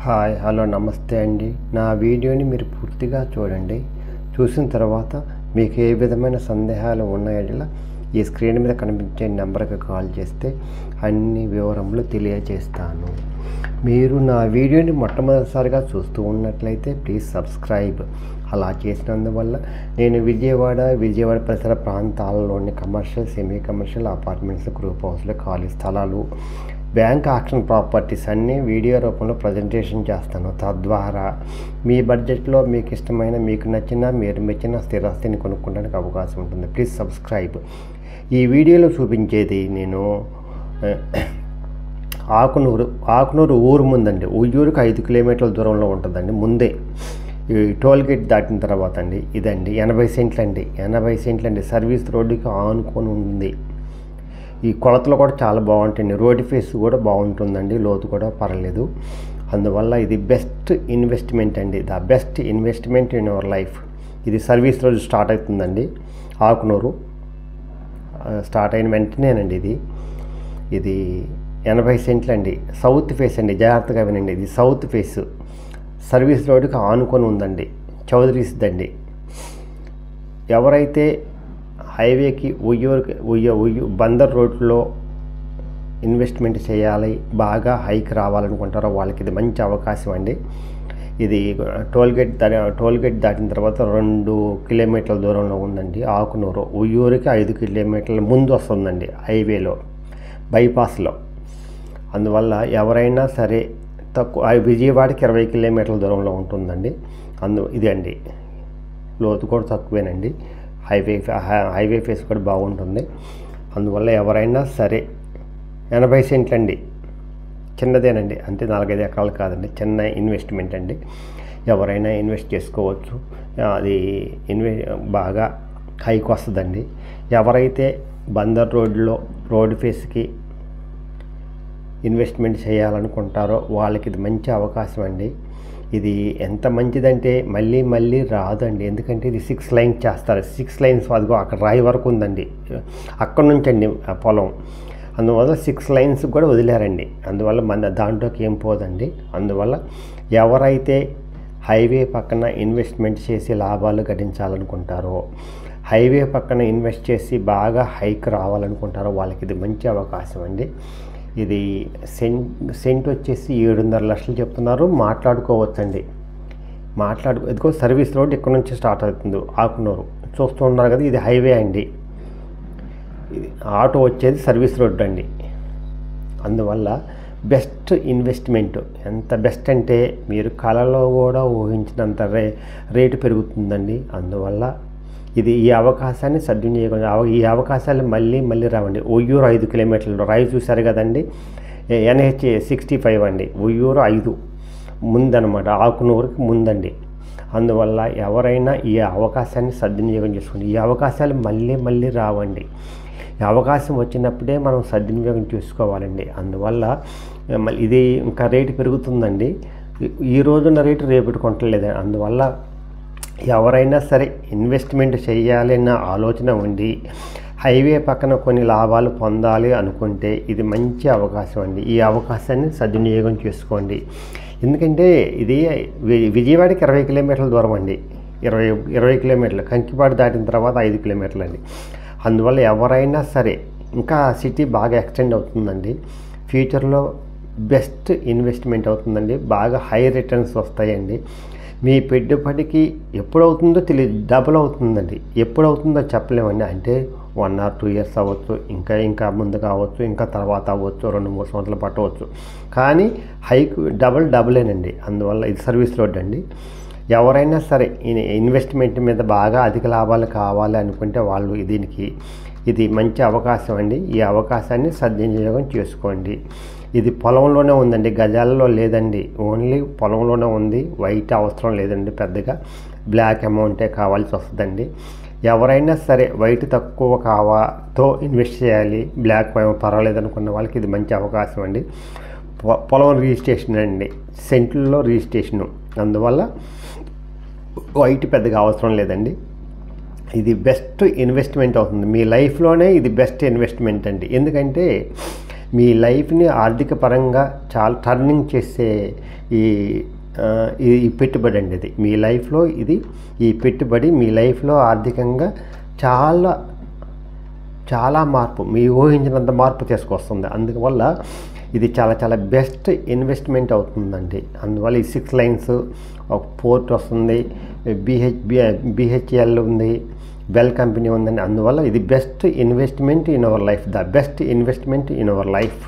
Hi hello నమస్తే అండి. నా వీడియోని మీరు పూర్తిగా చూడండి. చూసిన తర్వాత మీకు ఏ విధమైన సందేహాలు ఉన్నాయో ఈ స్క్రీన్ మీద కనిపించే నెంబర్కి కాల్ చేస్తే అన్ని వివరములు తెలియజేస్తాను. మీరు నా వీడియోని మొట్టమొదటిసారిగా చూస్తూ ఉన్నట్లయితే ప్లీజ్ సబ్స్క్రైబ్. అలా చేసినందువల్ల నేను విజయవాడ పరిసర ప్రాంతాలలోని commercial, semi commercial apartments, group హౌస్లు, ఖాళీ స్థలాలు, బ్యాంక్ ఆక్షన్ ప్రాపర్టీస్ అన్నీ వీడియో రూపంలో ప్రజెంటేషన్ చేస్తాను. తద్వారా మీ బడ్జెట్లో మీకు ఇష్టమైన, మీకు నచ్చిన, మీరు మెచ్చిన స్థిరాస్తిని కొనుక్కోవడానికి అవకాశం ఉంటుంది. Please subscribe. ఈ వీడియోలో చూపించేది నేను ఆకునూరు ఊరు ముందండి. ఉయ్యూరుకి 5 కిలోమీటర్ల దూరంలో ఉంటుందండి. ముందే ఈ టోల్ గేట్ దాటిన తర్వాత అండి. ఇదండి 80 సెంట్లండి. సర్వీస్ రోడ్డుకి ఆనుకొని ఉంది. ఈ కొలతలు కూడా చాలా బాగుంటాయండి. రోడ్ ఫేస్ కూడా బాగుంటుందండి. లోతు కూడా పర్లేదు. అందువల్ల ఇది బెస్ట్ ఇన్వెస్ట్మెంట్ అండి. The best investment in your life. ఇది సర్వీస్ రోజు స్టార్ట్ అవుతుందండి. ఆకునూరు స్టార్ట్ అయిన వెంటనేనండి ఇది 80 సెంట్లండి. సౌత్ ఫేస్ అండి. జాగ్రత్తగా వినండి. ఇది సౌత్ ఫేస్. సర్వీస్ రోడ్డుకి ఆనుకొని ఉందండి. చౌదరీస్దండి. ఎవరైతే హైవేకి ఉయ్యూరు బందర్ రోడ్లో ఇన్వెస్ట్మెంట్ చేయాలి, బాగా హైక్ రావాలనుకుంటారో వాళ్ళకి ఇది మంచి అవకాశం అండి. ఇది టోల్ గేట్ దాటిన తర్వాత 2 కిలోమీటర్ల దూరంలో ఉందండి. ఆకునూరు ఉయ్యూరుకి 5 కిలోమీటర్ల ముందు వస్తుందండి. హైవేలో, బైపాస్లో. అందువల్ల ఎవరైనా సరే విజయవాడకి 20 కిలోమీటర్ల దూరంలో ఉంటుందండి. ఇది అండి. లోతు కూడా తక్కువేనండి. హైవే ఫేస్ కూడా బాగుంటుంది. అందువల్ల ఎవరైనా సరే 80 సెంట్లండి. చిన్నదేనండి. అంతే 4-5 ఎకరాలు కాదండి. చిన్న ఇన్వెస్ట్మెంట్ అండి. ఎవరైనా ఇన్వెస్ట్ చేసుకోవచ్చు. అది బాగా హైక్ వస్తుందండి. ఎవరైతే బందర్ రోడ్ ఫేస్కి ఇన్వెస్ట్మెంట్ చేయాలనుకుంటారో వాళ్ళకి ఇది మంచి అవకాశం అండి. ఇది ఎంత మంచిదంటే మళ్ళీ రాదండి. ఎందుకంటే ఇది 6 లైన్స్ చేస్తారు. 6 లైన్స్ అదిగో అక్కడ రాయి వరకు ఉందండి. అక్కడ నుంచి అండి పొలం. అందువల్ల 6 లైన్స్ కూడా వదిలేరండి. అందువల్ల దాంట్లోకి ఏం పోదండి. అందువల్ల ఎవరైతే హైవే పక్కన ఇన్వెస్ట్మెంట్ చేసి లాభాలు గడించాలనుకుంటారో, హైవే పక్కన ఇన్వెస్ట్ చేసి బాగా హైక్ రావాలనుకుంటారో వాళ్ళకి ఇది మంచి అవకాశం అండి. ఇది సెంట్ వచ్చేసి 7.5 లక్షలు చెప్తున్నారు. మాట్లాడుకోవచ్చండి. ఇదిగో సర్వీస్ రోడ్ ఇక్కడ నుంచి స్టార్ట్ అవుతుంది. ఆకునూరు చూస్తూ ఉన్నారు కదా. ఇది హైవే అండి. ఇది ఆటో వచ్చేది సర్వీస్ రోడ్ అండి. అందువల్ల బెస్ట్ ఇన్వెస్ట్మెంట్. ఎంత బెస్ట్ అంటే మీరు కళలో కూడా ఊహించినంత రేటు పెరుగుతుందండి. అందువల్ల ఈ అవకాశాన్ని సద్వినియోగం. ఈ అవకాశాలు మళ్ళీ రావండి. ఉయ్యూరు 5 కిలోమీటర్లు రాయి చూశారు కదండి. NH 65 అండి. ఉయ్యూరు 5 ముందనమాట. ఆకునూరుకి ముందండి. అందువల్ల ఎవరైనా ఈ అవకాశాన్ని సద్వినియోగం చేసుకోండి. ఈ అవకాశాలు మళ్ళీ రావండి. ఈ అవకాశం వచ్చినప్పుడే మనం సద్వినియోగం చేసుకోవాలండి. అందువల్ల ఇది ఇంకా రేటు పెరుగుతుందండి. ఈ రోజున్న రేటు రేపటి కొంటలేదండి. అందువల్ల ఎవరైనా సరే ఇన్వెస్ట్మెంట్ చేయాలన్న ఆలోచన ఉండి హైవే పక్కన కొన్ని లాభాలు పొందాలి అనుకుంటే ఇది మంచి అవకాశం అండి. ఈ అవకాశాన్ని సద్వినియోగం చేసుకోండి. ఎందుకంటే ఇది విజయవాడకి 20 కిలోమీటర్ల దూరం అండి. 20 కిలోమీటర్లు. కంకిపాడు దాటిన తర్వాత 5 కిలోమీటర్లు అండి. అందువల్ల ఎవరైనా సరే ఇంకా సిటీ బాగా ఎక్స్టెండ్ అవుతుందండి. ఫ్యూచర్లో బెస్ట్ ఇన్వెస్ట్మెంట్ అవుతుందండి. బాగా హై రిటర్న్స్ వస్తాయండి. మీ పెట్టుబడికి ఎప్పుడవుతుందో తెలియదు. డబుల్ అవుతుందండి. ఎప్పుడవుతుందో చెప్పలేమండి. అంటే 1 or 2 years అవ్వచ్చు, ఇంకా ముందు కావచ్చు, ఇంకా తర్వాత అవ్వచ్చు, 2-3 సంవత్సరాలు పట్టవచ్చు. కానీ హైక్ డబులేనండి. అందువల్ల ఇది సర్వీస్ రోడ్ అండి. ఎవరైనా సరే ఇన్వెస్ట్మెంట్ మీద బాగా అధిక లాభాలు కావాలి అనుకుంటే వాళ్ళు ఇది మంచి అవకాశం అండి. ఈ అవకాశాన్ని సద్వినియోగం చేసుకోండి. ఇది పొలంలోనే ఉందండి. గజాలలో లేదండి. ఓన్లీ పొలంలోనే ఉంది. వైట్ అవసరం లేదండి. పెద్దగా బ్లాక్ అమౌంటే కావాల్సి వస్తుందండి. ఎవరైనా సరే వైట్ తక్కువ ఇన్వెస్ట్ చేయాలి, బ్లాక్ పర్వాలేదు అనుకున్న వాళ్ళకి ఇది మంచి అవకాశం అండి. పొలం రిజిస్ట్రేషన్ అండి. సెంట్లలో రిజిస్ట్రేషను. అందువల్ల వైట్ పెద్దగా అవసరం లేదండి. ఇది బెస్ట్ ఇన్వెస్ట్మెంట్ అవుతుంది. మీ లైఫ్లోనే ఇది బెస్ట్ ఇన్వెస్ట్మెంట్ అండి. ఎందుకంటే మీ లైఫ్ని ఆర్థిక పరంగా చాలా టర్నింగ్ చేసే ఈ ఈ పెట్టుబడి అండి. ఇది మీ లైఫ్లో, ఈ పెట్టుబడి మీ లైఫ్లో ఆర్థికంగా చాలా చాలా మార్పు, మీ ఊహించినంత మార్పు తీసుకొస్తుంది. అందువల్ల ఇది చాలా చాలా బెస్ట్ ఇన్వెస్ట్మెంట్ అవుతుందండి. అందువల్ల ఈ 6 లైన్స్, ఒక పోర్ట్ వస్తుంది, BHEL ఉంది, బెల్ కంపెనీ ఉందండి. అందువల్ల ఇది best investment in our life, the best investment in our life.